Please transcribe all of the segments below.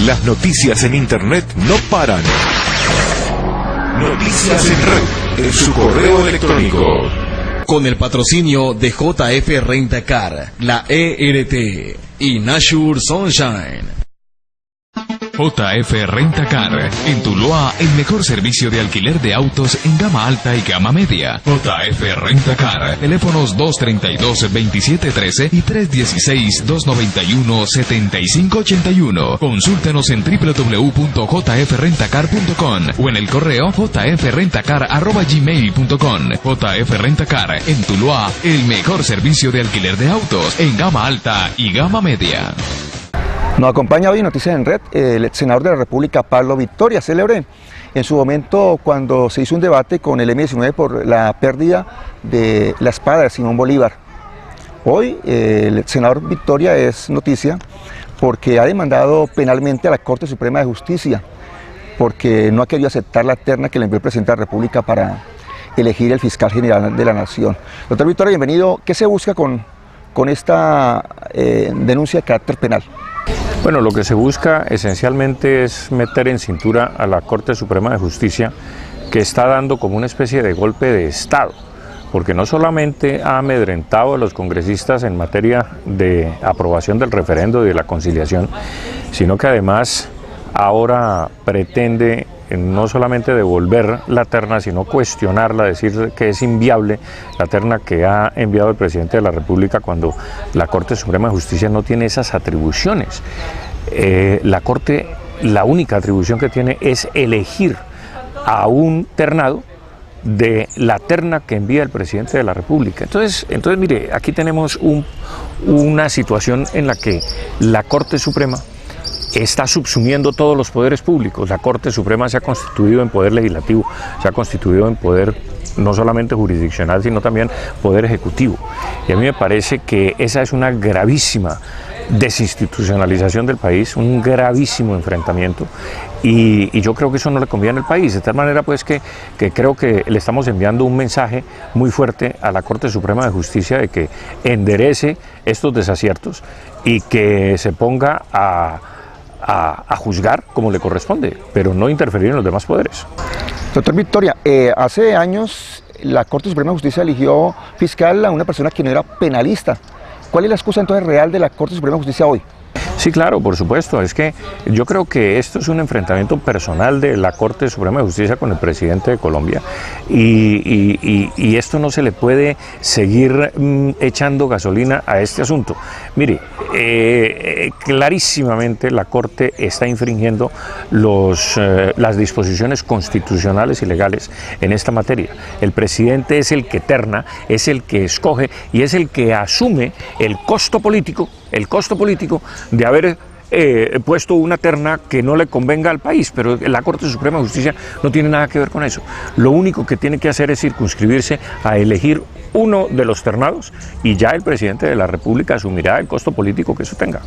Las noticias en Internet no paran. Noticias en Red, en su correo electrónico. Con el patrocinio de JF Rentacar, la ERT y Nashur Sunshine. JF Rentacar, en Tuluá, el mejor servicio de alquiler de autos en gama alta y gama media. JF Rentacar, teléfonos 232-2713 y 316-291-7581. Consúltenos en www.jfrentacar.com o en el correo jfrentacar@gmail.com. JF Rentacar, en Tuluá, el mejor servicio de alquiler de autos en gama alta y gama media. Nos acompaña hoy en Noticias en Red el senador de la República, Pablo Victoria, célebre en su momento cuando se hizo un debate con el M-19 por la pérdida de la espada de Simón Bolívar. Hoy el senador Victoria es noticia porque ha demandado penalmente a la Corte Suprema de Justicia porque no ha querido aceptar la terna que le envió el presidente de la República para elegir el fiscal general de la Nación. Doctor Victoria, bienvenido. ¿Qué se busca con esta denuncia de carácter penal? Bueno, lo que se busca esencialmente es meter en cintura a la Corte Suprema de Justicia, que está dando como una especie de golpe de Estado, porque no solamente ha amedrentado a los congresistas en materia de aprobación del referendo y de la conciliación, sino que además ahora pretende no solamente devolver la terna, sino cuestionarla, decir que es inviable la terna que ha enviado el presidente de la República cuando la Corte Suprema de Justicia no tiene esas atribuciones. La Corte, la única atribución que tiene es elegir a un ternado de la terna que envía el presidente de la República. Entonces mire, aquí tenemos una situación en la que la Corte Suprema está subsumiendo todos los poderes públicos. La Corte Suprema se ha constituido en poder legislativo, se ha constituido en poder no solamente jurisdiccional, sino también poder ejecutivo. Y a mí me parece que esa es una gravísima desinstitucionalización del país, un gravísimo enfrentamiento, y yo creo que eso no le conviene al país. De tal manera pues que creo que le estamos enviando un mensaje muy fuerte a la Corte Suprema de Justicia de que enderece estos desaciertos y que se ponga a juzgar como le corresponde, pero no interferir en los demás poderes. Doctor Victoria, hace años la Corte Suprema de Justicia eligió fiscal a una persona que no era penalista. ¿Cuál es la excusa entonces real de la Corte Suprema de Justicia hoy? Sí, claro, por supuesto. Es que yo creo que esto es un enfrentamiento personal de la Corte Suprema de Justicia con el presidente de Colombia y esto no se le puede seguir echando gasolina a este asunto. Mire, clarísimamente la Corte está infringiendo las disposiciones constitucionales y legales en esta materia. El presidente es el que terna, es el que escoge y es el que asume el costo político de haber puesto una terna que no le convenga al país, pero la Corte Suprema de Justicia no tiene nada que ver con eso. Lo único que tiene que hacer es circunscribirse a elegir uno de los ternados y ya el presidente de la República asumirá el costo político que eso tenga.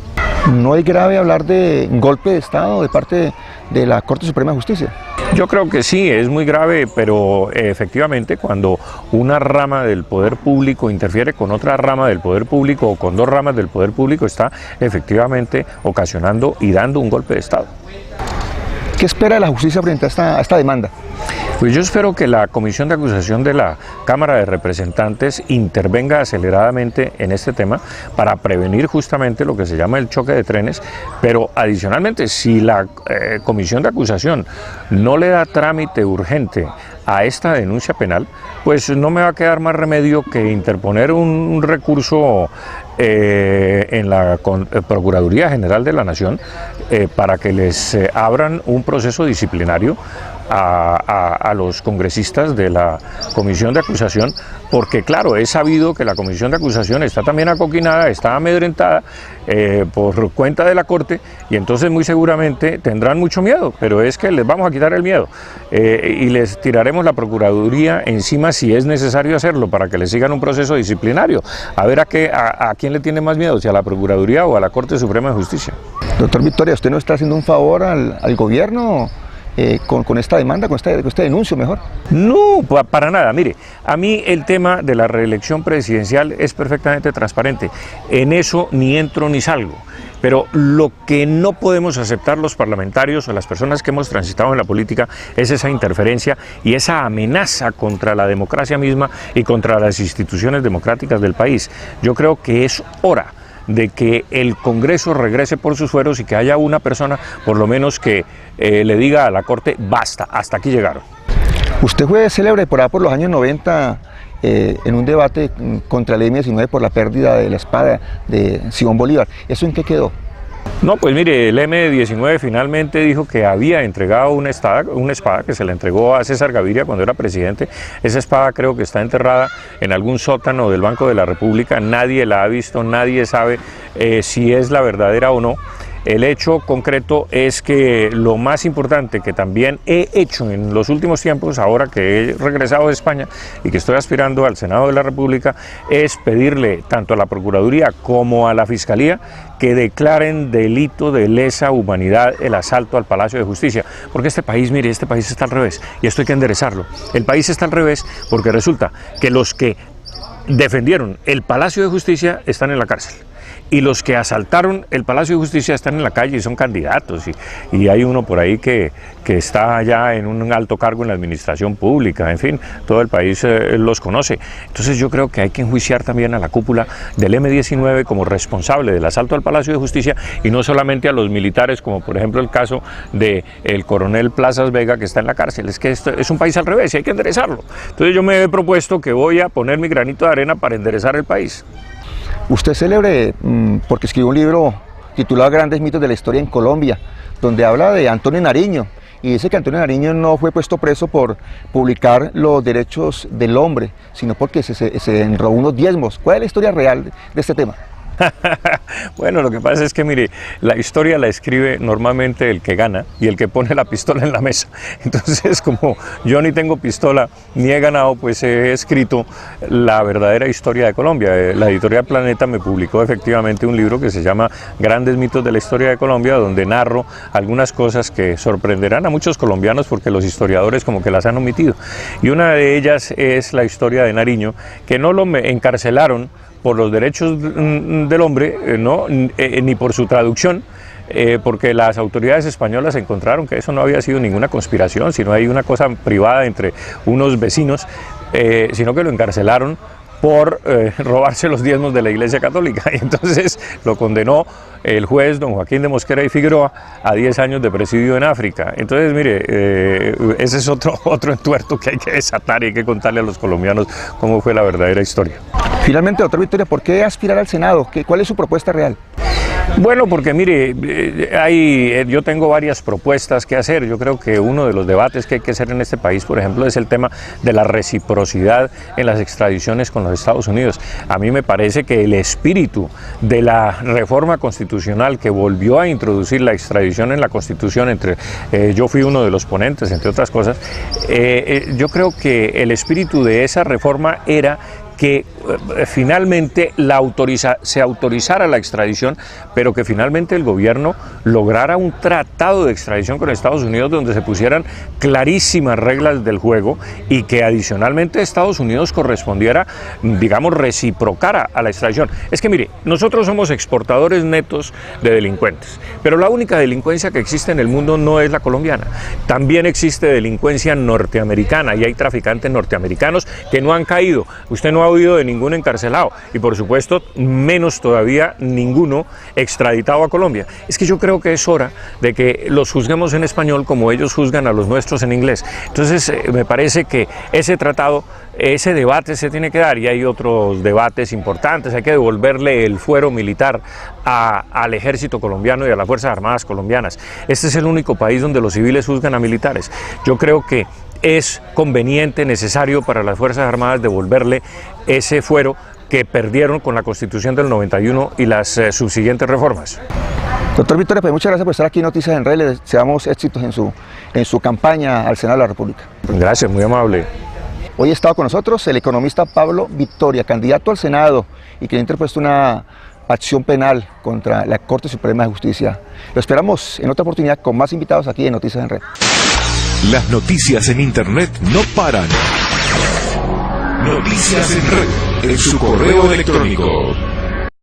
¿No es grave hablar de golpe de Estado de parte de la Corte Suprema de Justicia? Yo creo que sí, es muy grave, pero efectivamente cuando una rama del poder público interfiere con otra rama del poder público o con dos ramas del poder público, está efectivamente ocasionando y dando un golpe de Estado. ¿Qué espera la justicia frente a esta demanda? Pues yo espero que la Comisión de Acusación de la Cámara de Representantes intervenga aceleradamente en este tema para prevenir justamente lo que se llama el choque de trenes, pero adicionalmente, si la Comisión de Acusación no le da trámite urgente a esta denuncia penal, pues no me va a quedar más remedio que interponer un recurso en la Procuraduría General de la Nación para que les abran un proceso disciplinario a los congresistas de la Comisión de Acusación, porque claro, es sabido que la Comisión de Acusación está también acoquinada, está amedrentada por cuenta de la Corte, y entonces muy seguramente tendrán mucho miedo, pero es que les vamos a quitar el miedo y les tiraremos la Procuraduría encima si es necesario hacerlo para que les sigan un proceso disciplinario, a ver a quién le tiene más miedo, si a la Procuraduría o a la Corte Suprema de Justicia. Doctor Victoria, ¿usted no está haciendo un favor al gobierno con esta demanda, con este denuncio mejor? No, para nada. Mire, a mí el tema de la reelección presidencial es perfectamente transparente. En eso ni entro ni salgo. Pero lo que no podemos aceptar los parlamentarios o las personas que hemos transitado en la política es esa interferencia y esa amenaza contra la democracia misma y contra las instituciones democráticas del país. Yo creo que es hora de que el Congreso regrese por sus fueros y que haya una persona, por lo menos, que le diga a la Corte, basta, hasta aquí llegaron. Usted fue célebre por allá por los años 90 en un debate contra el M-19 por la pérdida de la espada de Simón Bolívar. ¿Eso en qué quedó? No, pues mire, el M-19 finalmente dijo que había entregado una espada que se le entregó a César Gaviria cuando era presidente. Esa espada creo que está enterrada en algún sótano del Banco de la República, nadie la ha visto, nadie sabe si es la verdadera o no. El hecho concreto es que lo más importante que también he hecho en los últimos tiempos, ahora que he regresado de España y que estoy aspirando al Senado de la República, es pedirle tanto a la Procuraduría como a la Fiscalía que declaren delito de lesa humanidad el asalto al Palacio de Justicia. Porque este país, mire, este país está al revés y esto hay que enderezarlo. El país está al revés porque resulta que los que defendieron el Palacio de Justicia están en la cárcel. Y los que asaltaron el Palacio de Justicia están en la calle y son candidatos, y hay uno por ahí que está ya en un alto cargo en la administración pública, en fin, todo el país los conoce. Entonces yo creo que hay que enjuiciar también a la cúpula del M-19 como responsable del asalto al Palacio de Justicia y no solamente a los militares, como por ejemplo el caso del coronel Plazas Vega, que está en la cárcel. Es que esto es un país al revés y hay que enderezarlo. Entonces yo me he propuesto que voy a poner mi granito de arena para enderezar el país. Usted es célebre porque escribió un libro titulado Grandes mitos de la historia en Colombia, donde habla de Antonio Nariño, y dice que Antonio Nariño no fue puesto preso por publicar los derechos del hombre, sino porque se enrobó unos diezmos. ¿Cuál es la historia real de este tema? Bueno, lo que pasa es que, mire, la historia la escribe normalmente el que gana y el que pone la pistola en la mesa. Entonces, como yo ni tengo pistola ni he ganado, pues he escrito la verdadera historia de Colombia. La editorial Planeta me publicó efectivamente un libro que se llama Grandes mitos de la historia de Colombia, donde narro algunas cosas que sorprenderán a muchos colombianos porque los historiadores como que las han omitido. Y una de ellas es la historia de Nariño, que no lo encarcelaron por los derechos del hombre, ni por su traducción, porque las autoridades españolas encontraron que eso no había sido ninguna conspiración, sino hay una cosa privada entre unos vecinos, sino que lo encarcelaron por robarse los diezmos de la Iglesia Católica, y entonces lo condenó el juez don Joaquín de Mosquera y Figueroa a 10 años de presidio en África. Entonces, mire, ese es otro entuerto que hay que desatar y hay que contarle a los colombianos cómo fue la verdadera historia. Finalmente, doctor Victoria, ¿por qué aspirar al Senado? ¿Cuál es su propuesta real? Bueno, porque mire, yo tengo varias propuestas que hacer. Yo creo que uno de los debates que hay que hacer en este país, por ejemplo, es el tema de la reciprocidad en las extradiciones con los Estados Unidos. A mí me parece que el espíritu de la reforma constitucional que volvió a introducir la extradición en la Constitución, yo fui uno de los ponentes, entre otras cosas, yo creo que el espíritu de esa reforma era que finalmente se autorizara la extradición, pero que finalmente el gobierno lograra un tratado de extradición con Estados Unidos donde se pusieran clarísimas reglas del juego y que adicionalmente Estados Unidos correspondiera, digamos, reciprocara a la extradición. Es que mire, nosotros somos exportadores netos de delincuentes, pero la única delincuencia que existe en el mundo no es la colombiana. También existe delincuencia norteamericana y hay traficantes norteamericanos que no han caído. Usted no ha oído de ningún encarcelado y por supuesto menos todavía ninguno extraditado a Colombia. Es que yo creo que es hora de que los juzguemos en español como ellos juzgan a los nuestros en inglés. Entonces me parece que ese tratado, ese debate se tiene que dar, y hay otros debates importantes. Hay que devolverle el fuero militar al ejército colombiano y a las Fuerzas Armadas colombianas. Este es el único país donde los civiles juzgan a militares. Yo creo que es conveniente, necesario para las Fuerzas Armadas devolverle ese fuero que perdieron con la Constitución del 91 y las subsiguientes reformas. Doctor Victoria, pues muchas gracias por estar aquí en Noticias en Red. Le deseamos éxitos en su campaña al Senado de la República. Gracias, muy amable. Hoy ha estado con nosotros el economista Pablo Victoria, candidato al Senado y que ha interpuesto una acción penal contra la Corte Suprema de Justicia. Lo esperamos en otra oportunidad con más invitados aquí en Noticias en Red. Las noticias en Internet no paran. Noticias en Red, en su correo electrónico.